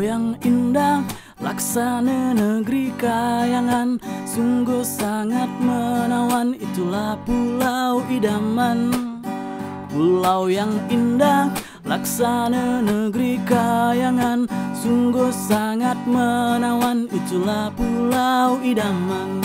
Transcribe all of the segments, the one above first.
Pulau yang indah, laksana negeri kayangan, sungguh sangat menawan, itulah pulau idaman. Pulau yang indah, laksana negeri kayangan, sungguh sangat menawan, itulah pulau idaman.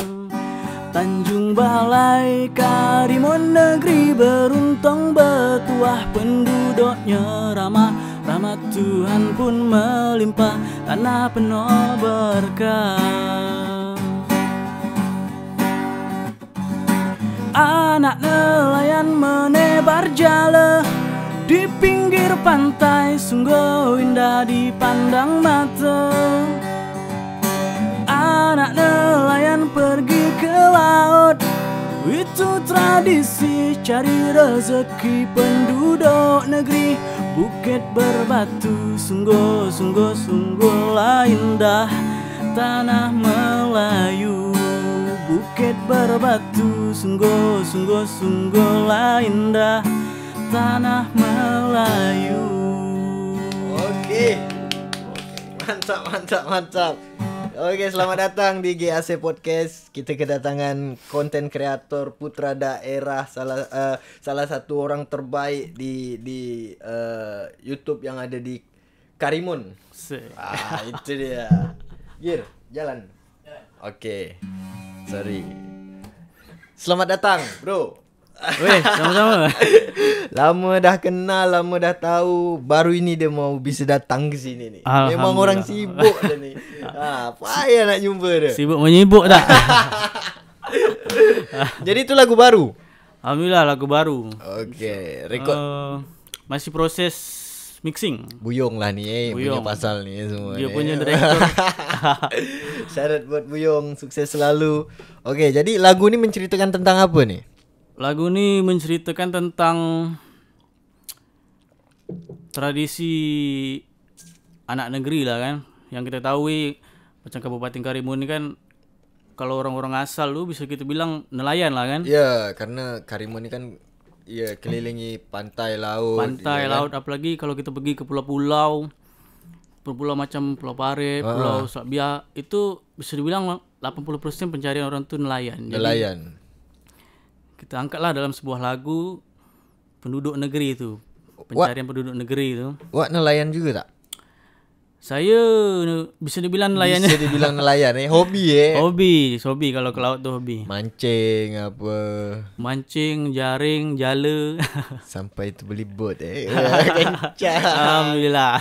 Tanjung Balai Karimun negeri beruntung bertuah, penduduknya ramah, rahmat Tuhan pun melimpah, tanah penuh berkah. Anak nelayan menebar jala di pinggir pantai, sungguh indah dipandang mata. Anak nelayan pergi ke laut, itu tradisi cari rezeki penduduk negeri. Bukit berbatu, sungguh-sungguh-sungguhlah indah tanah Melayu. Bukit berbatu, sungguh-sungguh-sungguhlah indah tanah Melayu. Oke, mantap. Oke, selamat datang di GAC Podcast. Kita kedatangan konten kreator putra daerah, salah satu orang terbaik di YouTube yang ada di Karimun. Itu dia. Gir, jalan. Oke. Sorry. Selamat datang, bro. Weh, sama-sama. Lama dah kenal, lama dah tahu. Baru ini dia mau bisa datang ke sini nih. Memang orang sibuk dia ni. Payah nak jumpa dia. Sibuk menyibuk tak? Jadi itu lagu baru. Alhamdulillah, lagu baru. Okey, rekod masih proses mixing. Buyong lah ni Buyong. punya pasal ni semua. Dia ni. punya director. Syarat buat Buyong, sukses selalu. Okey, jadi lagu ni menceritakan tentang apa ni? Lagu ni menceritakan tentang tradisi anak negeri lah kan. Yang kita tahu macam Kabupaten Karimun ni kan, kalau orang-orang asal tu bisa kita bilang nelayan lah kan. Ya, karena Karimun ni kan kelilingi pantai laut. Pantai laut kan? Apalagi kalau kita pergi ke pulau-pulau, pulau macam Pulau Parit, Pulau Selat Biak, itu bisa dibilang 80% pencarian orang tu nelayan. Nelayan. Jadi, kita angkatlah dalam sebuah lagu penduduk negeri tu, pencarian penduduk negeri tu. Wak nelayan juga tak? Saya bisa dibilang nelayannya. Bisa dibilang nelayan hobi Hobi kalau ke laut tu hobi. Mancing apa? Mancing, jaring, jala. Sampai tu beli bot kencang. Alhamdulillah.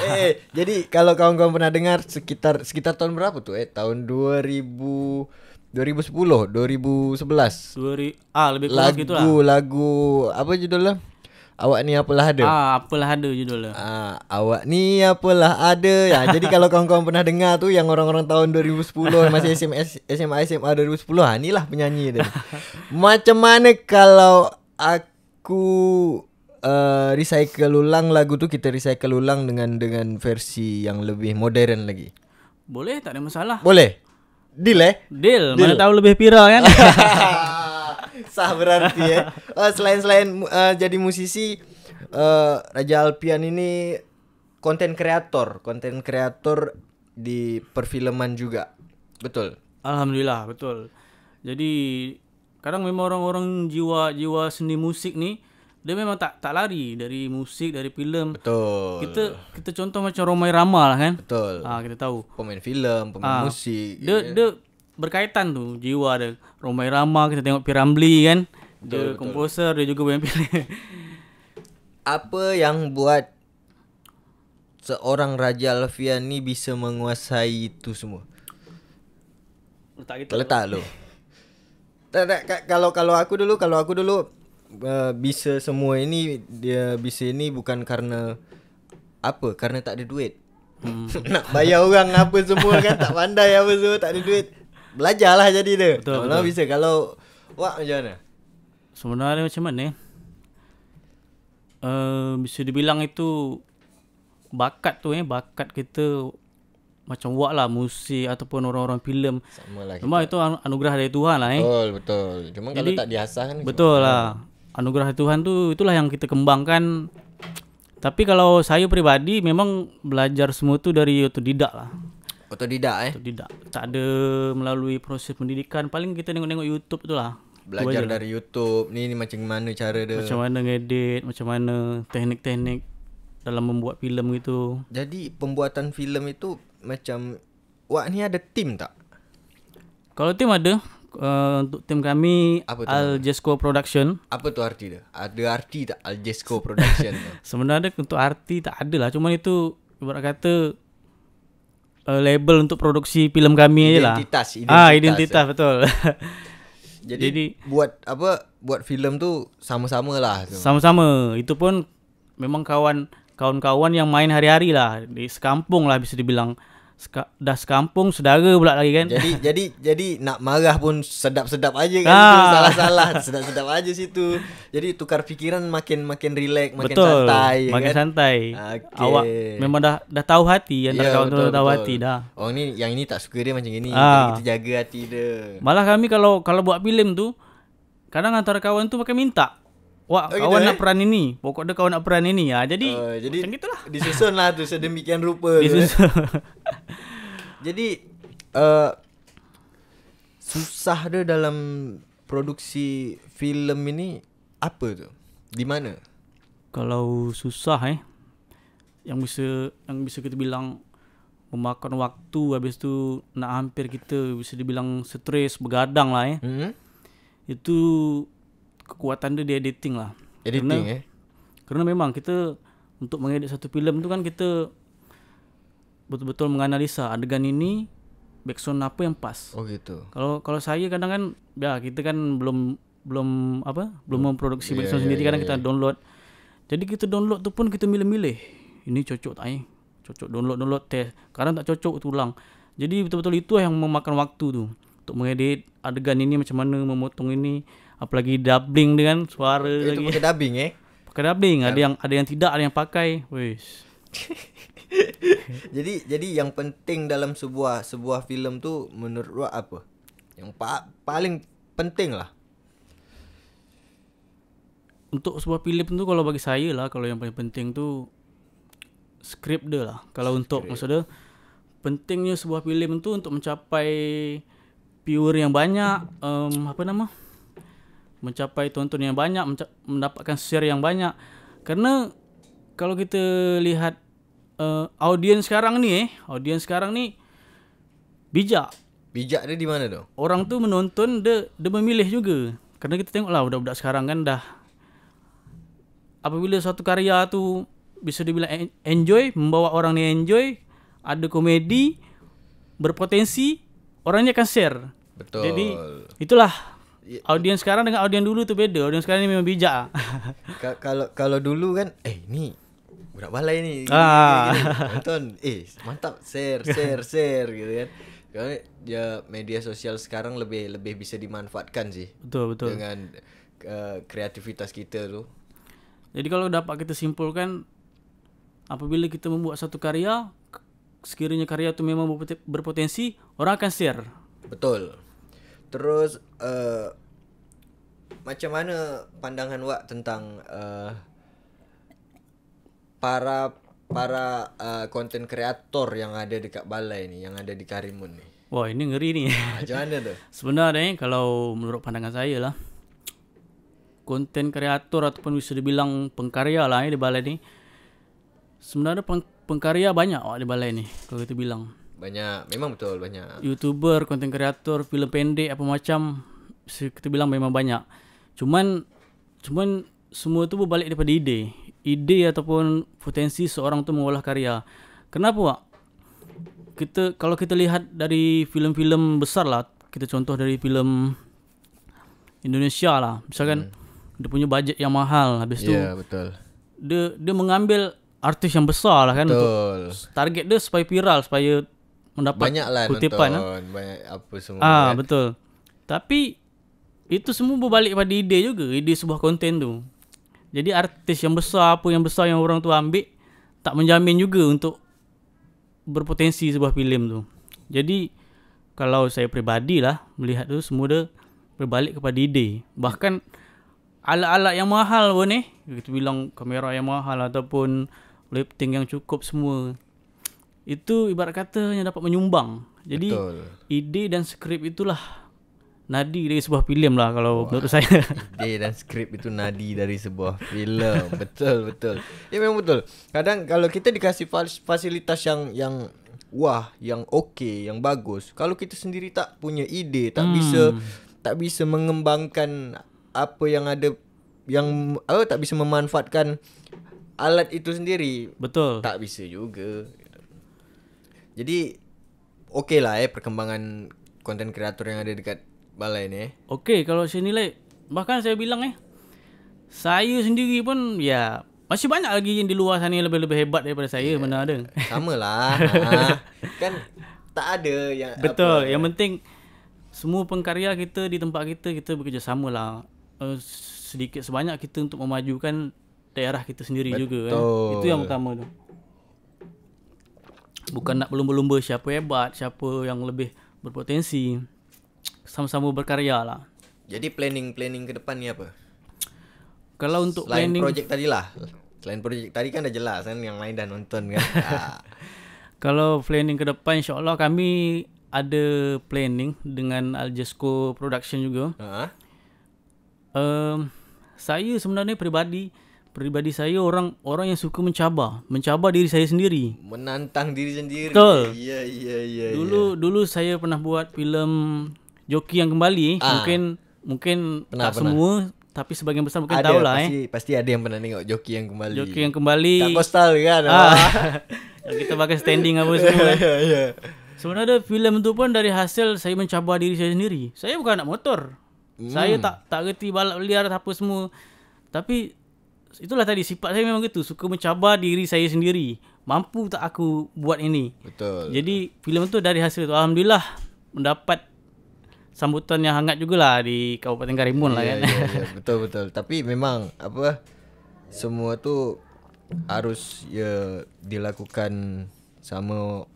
Jadi kalau kawan-kawan pernah dengar sekitar tahun berapa tu tahun 2010, 2011. Lebih kurang gitu lah. Lagu apa judulnya? Awak ni apalah ada. Apalah ada judulnya. Awak ni apalah ada. Ya, jadi kalau kawan-kawan pernah dengar tu yang orang-orang tahun 2010 masih SMA 2010, inilah penyanyi dia. Macam mana kalau aku recycle ulang lagu tu, kita recycle ulang dengan versi yang lebih modern lagi? Boleh, tak ada masalah. Boleh. Deal. Mana tahu lebih viral kan. Sah berarti selain jadi musisi, Raja Alpian ini konten kreator di perfilman juga. Betul? Alhamdulillah, betul. Jadi kadang memang orang-orang jiwa seni musik ni, dia memang tak lari dari musik, dari filem. Betul. Kita contoh macam Romai Rama lah kan. Betul. Kita tahu Pemain filem, pemain musik. Dia berkaitan tu jiwa dia. Romai Rama, kita tengok P. Ramlee kan. Dia komposer, dia juga banyak filem. Apa yang buat seorang Raja Alfian ni bisa menguasai itu semua? Letak lo. Kalau aku dulu bisa semua ini, dia bisa ini bukan karena apa? Karena tak ada duit. Nak bayar orang apa semua kan, tak pandai apa semua, tak ada duit. Belajarlah jadi dia. Betul. Bisa. Kalau Wak macam mana? Sebenarnya macam mana? Bisa dibilang itu bakat tu bakat kita macam Wak lah, musik ataupun orang-orang filem. Cuma itu anugerah dari Tuhan lah Betul. Cuma kalau tak diasah kan. Betul lah. Anugerah Tuhan tu itulah yang kita kembangkan Tapi kalau saya pribadi memang belajar semua tu dari otodidak lah. Otodidak Otodidak. Tak ada melalui proses pendidikan. Paling kita tengok-tengok YouTube tu lah. Belajar dari YouTube. Ni macam mana cara dia. Macam mana ngedit, macam mana teknik-teknik dalam membuat filem gitu. Jadi pembuatan filem itu macam wak ni ada tim tak? Kalau tim ada, untuk tim kami Apa tu Aljesco Production. Apa tu arti dia? Ada arti tak Aljesco Production tu? Sebenarnya untuk arti tak ada lah. Cuma itu ibarat kata label untuk produksi filem kami je lah. Identitas betul. Jadi buat apa? Buat filem tu sama-sama lah tu. Sama-sama. Itu pun memang kawan-kawan yang main hari-hari lah. Di sekampung lah bisa dibilang. Dah sekampung, saudara pula lagi kan. Jadi nak marah pun sedap-sedap aja kan. Itu salah-salah sedap-sedap aja situ. Jadi tukar fikiran makin relax, makin betul, santai. Makin kan? santai. Okay. Awak memang dah tahu hati, antara kawan tu dah tahu hati dah. Oh ni yang ini tak suka dia macam ini. Jadi kita jaga hati dia. Malah kami kalau buat filem tu, kadang antara kawan tu pakai minta. Wah, kawan nak peran ini. Pokok dia kawan nak peran ini. Jadi macam gitulah. Disusun lah tu sedemikian rupa. Disusun. Jadi susah dia dalam produksi filem ini apa tu? Di mana? Kalau susah yang bisa kita bilang memakan waktu, habis tu nak hampir kita bisa dibilang stres, begadang lah Itu kekuatan dia di editing lah. Karena memang kita untuk mengedit satu filem tu kan kita betul-betul menganalisa adegan ini background apa yang pas. Oh gitu. Kalau saya kadang kan ya kita kan belum memproduksi background sendiri, kadang kita download. Jadi kita download tu pun kita milih-milih. Ini cocok tak cocok, download test. Kadang tak cocok tulang. Jadi betul-betul itu yang memakan waktu tu untuk mengedit adegan ini, macam mana memotong ini, apalagi dubbing dengan suara itu lagi. Pakai dubbing Pakai dubbing, ada yang tidak, ada yang pakai. Wis. Jadi yang penting dalam sebuah filem tu menurut apa? Yang paling penting lah. Untuk sebuah filem tu kalau bagi saya lah, kalau yang paling penting tu skrip dia lah. Kalau untuk maksudnya pentingnya sebuah filem tu untuk mencapai viewer yang banyak, mencapai tonton yang banyak, mendapatkan share yang banyak. Karena kalau kita lihat audiens sekarang ni bijak. Bijak dia di mana tu? Orang tu menonton, dia memilih juga. Karena kita tengoklah budak-budak sekarang kan dah, apabila satu karya tu bisa dibilang enjoy, membawa orang ni enjoy, ada komedi, berpotensi, orangnya akan share. Betul. Jadi itulah audiens sekarang dengan audiens dulu tu beda. Audiens sekarang ni memang bijak. Kalau dulu kan ni budak balai ni. Nonton. Mantap, share gitu kan. Kalau dia media sosial sekarang lebih bisa dimanfaatkan sih. Betul. Dengan kreativitas kita tu. Jadi kalau dapat kita simpulkan, apabila kita membuat satu karya, sekiranya karya tu memang berpotensi, orang akan share. Betul. Terus macam mana pandangan Wak tentang para content creator yang ada dekat balai ni, yang ada di Karimun ni? Wah, ini ngeri ni. Macam mana tu? Sebenarnya kalau menurut pandangan saya lah, konten kreator ataupun bisa dibilang pengkarya lah di balai ni, sebenarnya pengkarya banyak di balai ni kalau kita bilang. Banyak, memang betul banyak. YouTuber, konten kreator, filem pendek apa macam, kita bilang memang banyak. Cuman semua tu berbalik daripada ide ataupun potensi seorang tu mengolah karya. Kenapa Wak? Kalau kita lihat dari filem-filem besar lah, kita contoh dari filem Indonesia lah, misalkan dia punya bajet yang mahal, habis tu betul. Dia mengambil artis yang besar lah kan, betul. Untuk target dia supaya viral, supaya mendapat banyak lah kutipan nonton, banyak apa semua kan? Betul. Tapi itu semua berbalik pada ide juga, ide sebuah konten tu. Jadi artis yang besar, apa yang besar yang orang tu ambil, tak menjamin juga untuk berpotensi sebuah filem tu. Jadi kalau saya pribadi lah melihat tu, semua dia berbalik kepada ide. Bahkan alat-alat yang mahal pun kita bilang kamera yang mahal ataupun lifting yang cukup semua, itu ibarat kata hanya dapat menyumbang. Jadi Betul. ide dan skrip itulah nadi dari sebuah filem lah kalau menurut saya. Ide dan skrip itu nadi dari sebuah filem. Betul. Ya memang betul. Kadang kalau kita dikasih fasilitas yang wah, yang okey, yang bagus, kalau kita sendiri tak punya ide, tak bisa mengembangkan apa yang ada, yang tak bisa memanfaatkan alat itu sendiri. Betul. Tak bisa juga. Jadi okey lah perkembangan konten kreator yang ada dekat balai ni. Okey, kalau saya nilai, bahkan saya bilang saya sendiri pun ya masih banyak lagi yang di luar sana yang lebih-lebih hebat daripada saya, mana ada. Sama lah. Kan tak ada yang Betul. Yang penting semua pengkarya kita di tempat kita bekerjasama lah. Sedikit sebanyak kita untuk memajukan daerah kita sendiri juga kan. Itu yang utama tu. Bukan nak berlumba-lumba siapa hebat, siapa yang lebih berpotensi. Sama-sama berkarya lah. Jadi planning ke depan ni apa? Kalau untuk Selain planning, projek tadi lah. Selain projek tadi kan dah jelas kan, yang lain dah nonton kan. kalau planning ke depan, insyaAllah kami ada planning dengan Aljesco Production juga. Saya sebenarnya pribadi saya orang yang suka mencabar diri saya sendiri. Menantang diri sendiri. Betul. Ya. Dulu saya pernah buat filem Joki yang Kembali. Mungkin tak semua, tapi sebagian besar mungkin tahu lah. Pasti ada yang pernah tengok Joki yang Kembali. Joki yang Kembali. Kat Postal kan. Yang kita pakai standing apa semua. Ya. Sebenarnya filem tu pun dari hasil saya mencabar diri saya sendiri. Saya bukan anak motor. Saya tak reti balap liar apa semua. Tapi itulah tadi, sifat saya memang gitu, suka mencabar diri saya sendiri. Mampu tak aku buat ini? Betul. Jadi filem tu dari hasil tu alhamdulillah mendapat sambutan yang hangat jugalah di Kabupaten Karimun lah kan. Ya, betul. Tapi memang semua tu harus dilakukan sama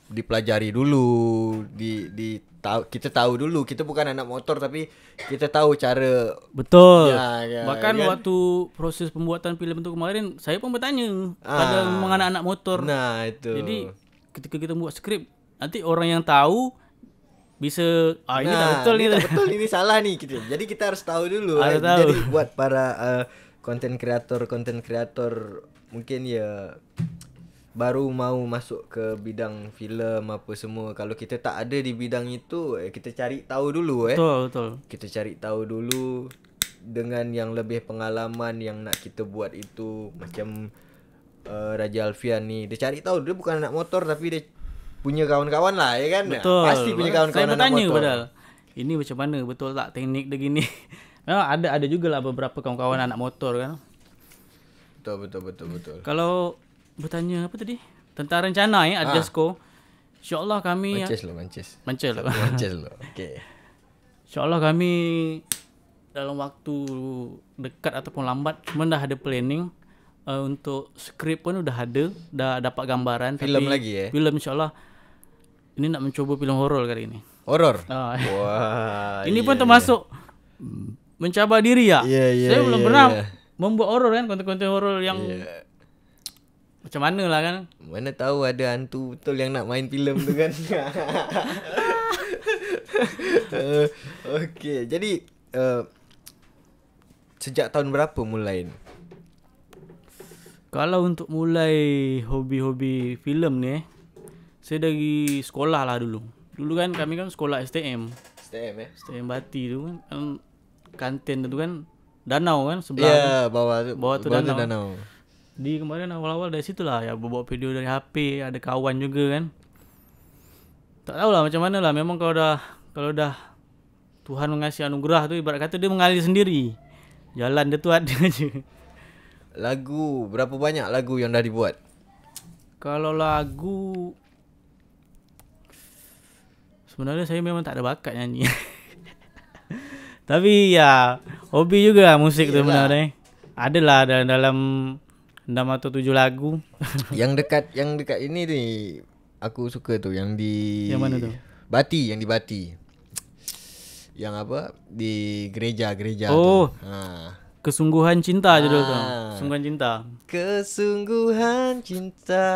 dipelajari dulu, kita tahu dulu. Kita bukan anak motor tapi kita tahu cara. Betul. Ya, Bahkan kan? waktu proses pembuatan filem itu kemarin, saya pun bertanya pada memang anak-anak motor. Nah, itu. Jadi ketika kita buat skrip, nanti orang yang tahu bisa ini tak betul ini tak betul, ini salah nih gitu. Jadi kita harus tahu dulu. Jadi buat para konten kreator mungkin ya baru mau masuk ke bidang filem apa semua, kalau kita tak ada di bidang itu, kita cari tahu dulu. Betul. Kita cari tahu dulu dengan yang lebih pengalaman yang nak kita buat itu. Macam Raja Alfian ni, dia cari tahu, dia bukan anak motor tapi dia punya kawan-kawan lah, ya kan? Betul. Pasti punya kawan-kawan anak motor. Saya bertanya padahal, ini macam mana, betul tak teknik dia gini? Memang ada jugalah beberapa kawan-kawan anak motor kan. Betul. Kalau bertanya apa tadi? Tentang rencana Aljesco. InsyaAllah kami Mancis lo. Okey. InsyaAllah kami dalam waktu dekat ataupun lambat cuma dah ada planning. Untuk skrip pun dah ada, dah dapat gambaran. Filem lagi Filem insyaAllah. Ini nak mencoba filem horor kali ini. Horor? Wah. Ini pun termasuk mencabar diri ya. Saya belum pernah membuat horor kan, konten-konten horor yang macam mana lah kan. Mana tahu ada hantu betul yang nak main filem tu kan. Okey, jadi sejak tahun berapa mulai ni? Kalau untuk mulai hobi-hobi filem ni saya dari sekolah lah dulu. Dulu kan kami kan sekolah STM. STM Bati tu kan. Kantin tu kan danau kan sebelah. Ya, bawah tu danau. Di kemarin awal-awal dari situlah ya, bawa video dari HP, ada kawan juga kan. Tak tahulah macam mana lah, memang kalau dah Tuhan mengasih anugerah tu ibarat kata dia mengalir sendiri. Jalan dia tu ada je. Lagu, berapa banyak lagu yang dah dibuat? Kalau lagu, sebenarnya saya memang tak ada bakat nyanyi. Tapi ya hobi juga musik tu sebenarnya. Adalah dalam 6 atau 7 lagu. Yang dekat ini ni aku suka tu, yang di Yang mana tu? Bati, yang di Bati. yang apa di gereja-gereja Oh. tuh. Kesungguhan cinta judul tu. Kesungguhan cinta. Kesungguhan cinta.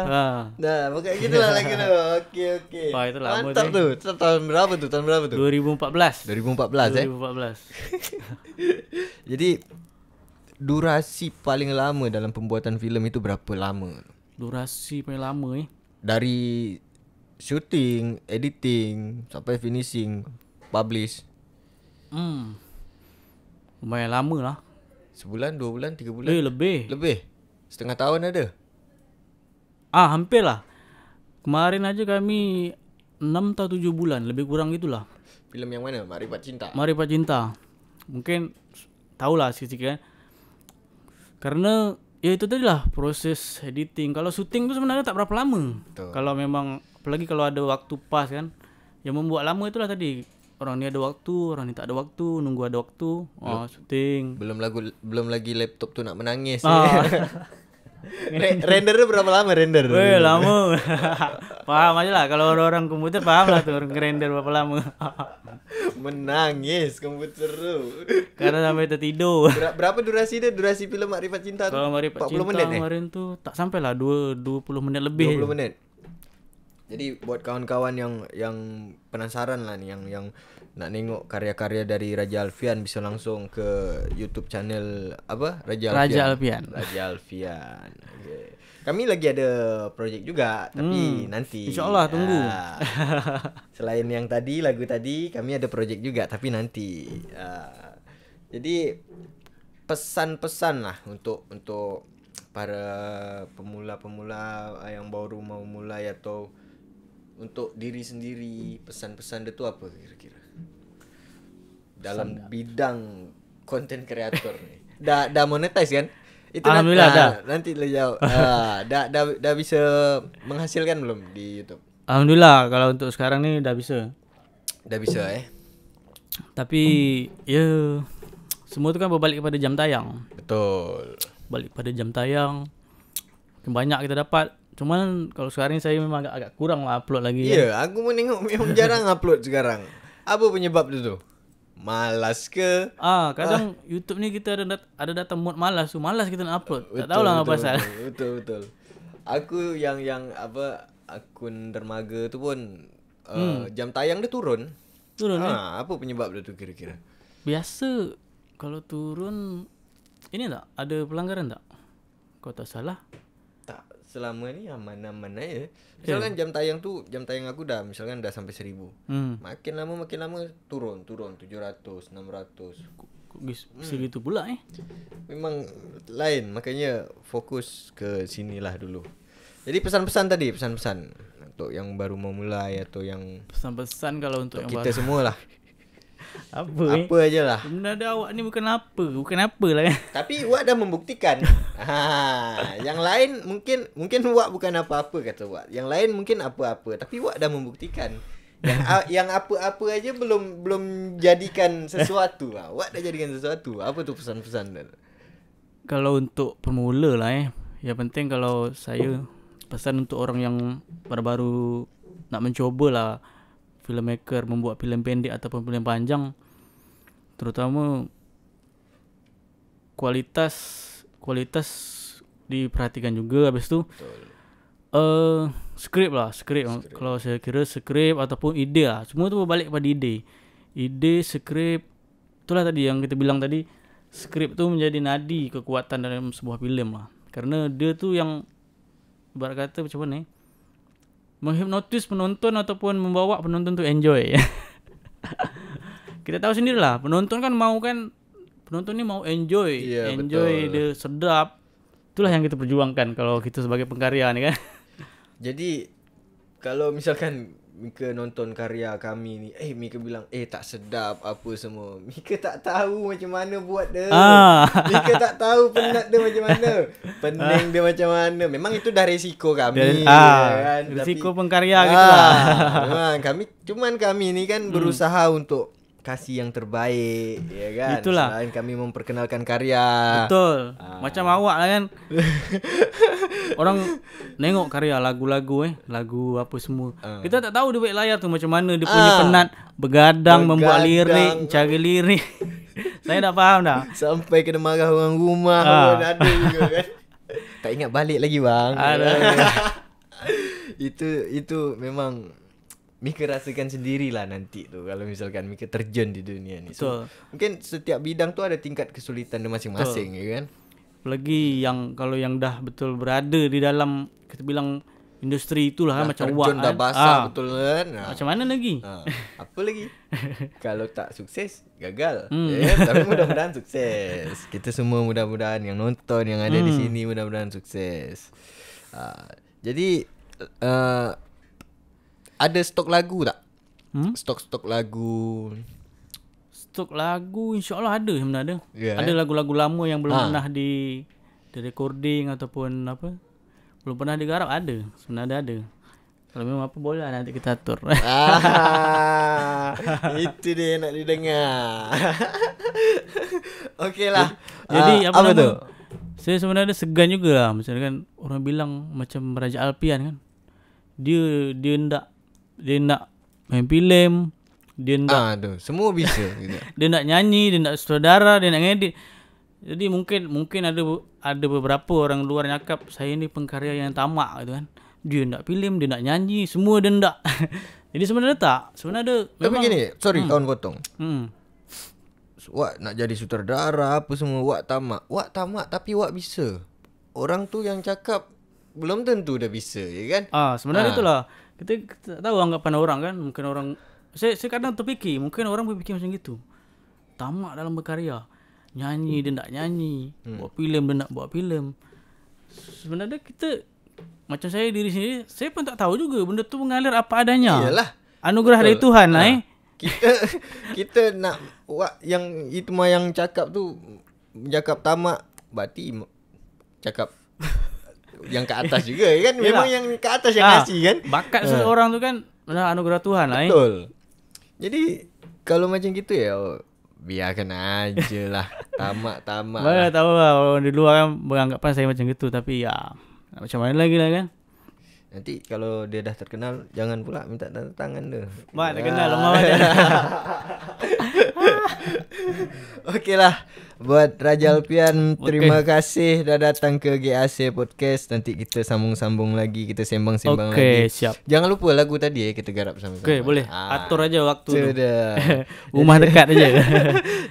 Nah, pokoknya gitu lah lagu tu. Okey. Wah, itu lama mantap tu. Tahun berapa tu? 2014. 2014 2014. Jadi durasi paling lama dalam pembuatan filem itu berapa lama? Durasi paling lama Dari shooting, editing sampai finishing, publish. Lumayan lama lah. Sebulan, 2 bulan, 3 bulan? Lebih. Setengah tahun ada? Hampir lah. Kemarin aja kami 6 atau 7 bulan, lebih kurang gitulah. Filem yang mana? Makrifat Cinta. Makrifat Cinta. Mungkin tahulah sikit-sikit kan. Karena ya itu tadi lah proses editing. Kalau syuting tu sebenarnya tak berapa lama. Betul. Kalau memang apalagi kalau ada waktu pas kan. Yang membuat lama itulah tadi. Orang ni ada waktu, orang ni tak ada waktu, nunggu ada waktu. Syuting. Belum lagi laptop tu nak menangis. Render tu berapa lama render? Lama. Paham aja lah. Kalau orang-orang komputer paham lah tu render berapa lama. Menangis komputer tu. Karena sampai tertidur. Berapa durasi dia? Durasi filem Makrifat Cinta tu? Kalau Makrifat 40 Cinta menit kemarin tu tak sampai lah 20 menit lebih. 20 menit. Jadi buat kawan-kawan yang penasaran lah ni, yang nak tengok karya-karya dari Raja Alfian, bisa langsung ke YouTube channel apa? Raja Alfian. Okay. Kami lagi ada projek juga, tapi nanti. InsyaAllah tunggu. Selain yang tadi, lagu tadi, kami ada projek juga, tapi nanti. Jadi pesan-pesan lah untuk para pemula-pemula yang baru mau mulai atau untuk diri sendiri, pesan-pesan dia tu apa kira-kira dalam bidang content creator ni? Dah monetize kan? Itu Alhamdulillah dah. Nanti lah jawab. Dah bisa menghasilkan belum di YouTube? Alhamdulillah kalau untuk sekarang ni dah bisa. Tapi ya semua tu kan berbalik kepada jam tayang. Betul. Balik pada jam tayang. Makin banyak kita dapat. Cuman kalau sekarang ni saya memang agak kurang lah upload lagi. Ya, aku mau tengok memang jarang upload sekarang. Apa penyebab tu? Malas ke? Kadang YouTube ni kita ada datang mood malas tu. Malas kita nak upload. Tak tahulah apa pasal. Betul. Aku yang apa akun dermaga tu pun jam tayang dia turun. Apa penyebab dia tu kira-kira? Biasa kalau turun ini tak ada pelanggaran tak? Kau tak salah? Tak, selama ni aman-aman aja. Misalkan jam tayang aku dah misalkan dah sampai 1000. Makin lama turun 700, 600. Kok bisa gitu pula Memang lain, makanya fokus ke sinilah dulu. Jadi pesan-pesan untuk yang baru mau mulai atau yang pesan-pesan kalau untuk yang kita baru. semualah. Apa aja lah. Sebenarnya awak ni bukan apa lah kan. Tapi Wak dah membuktikan. Yang lain mungkin Wak bukan apa-apa kata Wak. Yang lain mungkin apa-apa, tapi Wak dah membuktikan. Yang apa-apa aja belum jadikan sesuatu. Wak dah jadikan sesuatu. Apa tu pesan-pesan? Kalau untuk pemula lah yang penting kalau saya pesan untuk orang yang baru-baru nak mencoba lah filmmaker membuat filem pendek ataupun filem panjang, terutama kualitas diperhatikan juga. Habis tu skrip. Kalau saya kira skrip ataupun ide lah, semua tu berbalik kepada ide skrip. Itulah tadi yang kita bilang tadi, skrip tu menjadi nadi kekuatan dalam sebuah filem lah, karena dia tu yang ibarat kata macam mana menghipnotis penonton ataupun membawa penonton tu enjoy. Kita tahu sendirilah, penonton ni mau enjoy, dia sedap. Itulah yang kita perjuangkan kalau kita sebagai pengkarya ni kan. Jadi kalau misalkan Mika nonton karya kami ni, Mika bilang tak sedap apa semua, Mika tak tahu macam mana buat dia. Mika tak tahu penat dia macam mana, pening dia macam mana. Memang itu dah resiko kami kan? Resiko pengkarya gitu lah. Memang kami ni kan berusaha untuk kasih yang terbaik, ya kan? Itulah. Selain kami memperkenalkan karya. Betul. Macam awak lah kan. Orang nengok karya lagu-lagu lagu apa semua. Kita tak tahu di balik layar tu macam mana dia punya penat begadang membuat lirik, cari lirik. Saya tak faham dah. Sampai kena marah orang rumah pun ada juga kan. Tak ingat balik lagi bang. Itu memang Mika rasakan sendirilah nanti tu kalau misalkan Mika terjun di dunia ni. So, mungkin setiap bidang tu ada tingkat kesulitan dia masing-masing, ya kan? Apalagi yang kalau yang dah betul berada di dalam kita bilang industri itulah dah macam terjun dah basah betul kan. Macam mana lagi? Apa lagi? Kalau tak sukses gagal. Ya, tapi mudah-mudahan sukses. Kita semua mudah-mudahan yang nonton yang ada di sini mudah-mudahan sukses. Jadi ada stok lagu tak? Stok lagu. Stok lagu insya-Allah ada sebenarnya. Yeah. Ada lagu-lagu lama yang belum pernah di recording ataupun apa? Belum pernah digarap ada. Sebenarnya ada. Kalau memang apa boleh nanti kita atur. Itu dia nak didengar. Okeylah. Jadi apa tu? Saya sebenarnya segan juga lah. Misalnya kan orang bilang macam Raja Alpian kan. Dia nak main filem, dia nak semua bisa gitu. Dia nak nyanyi, dia nak sutradara, dia nak ngedit. Jadi mungkin ada beberapa orang luar cakap saya ni pengkarya yang tamak gitu kan. Dia nak filem, dia nak nyanyi, semua dia nak. Jadi sebenarnya tak. Sebenarnya tapi gini, sorry kawan potong. Wak nak jadi sutradara apa semua, wak tamak tapi wak bisa. Orang tu yang cakap belum tentu dah bisa, ya kan? Sebenarnya itulah. Kita tahu anggapan orang kan. Mungkin orang saya kadang terfikir mungkin orang berfikir macam gitu. Tamak dalam berkarya. Nyanyi dia nak nyanyi, buat filem dia nak buat filem. Sebenarnya kita macam saya diri sendiri, saya pun tak tahu juga benda tu mengalir apa adanya. Iyalah. Anugerah dari Tuhan Kita nak yang itu mah yang cakap tu cakap tamak berarti cakap yang ke atas juga kan. Memang yang ke atas yang ngasih kan. Bakat seseorang tu kan anugerah Tuhan lah. Betul. Jadi kalau macam gitu ya biarkan aja lah. Tamak Mana tahu lah orang di luar kan beranggapan saya macam gitu. Tapi ya macam mana lagi lah kan. Nanti kalau dia dah terkenal jangan pula minta tanda tangan dia. Mak terkenal lemah macam. Okeylah. Buat Raja Alpian, terima kasih dah datang ke GAC Podcast. Nanti kita sambung-sambung lagi, kita sembang-sembang lagi. Siap. Jangan lupa lagu tadi kita garap sama-sama. Okey, boleh. Atur aja waktu sudah. Rumah dekat aja.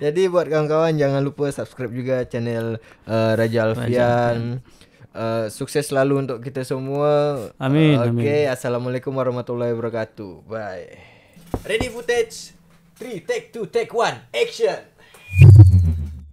Jadi buat kawan-kawan jangan lupa subscribe juga channel Raja Alpian. Sukses selalu untuk kita semua. Amin. Okey, assalamualaikum warahmatullahi wabarakatuh. Bye. Ready footage. 3 take 2 take 1 action.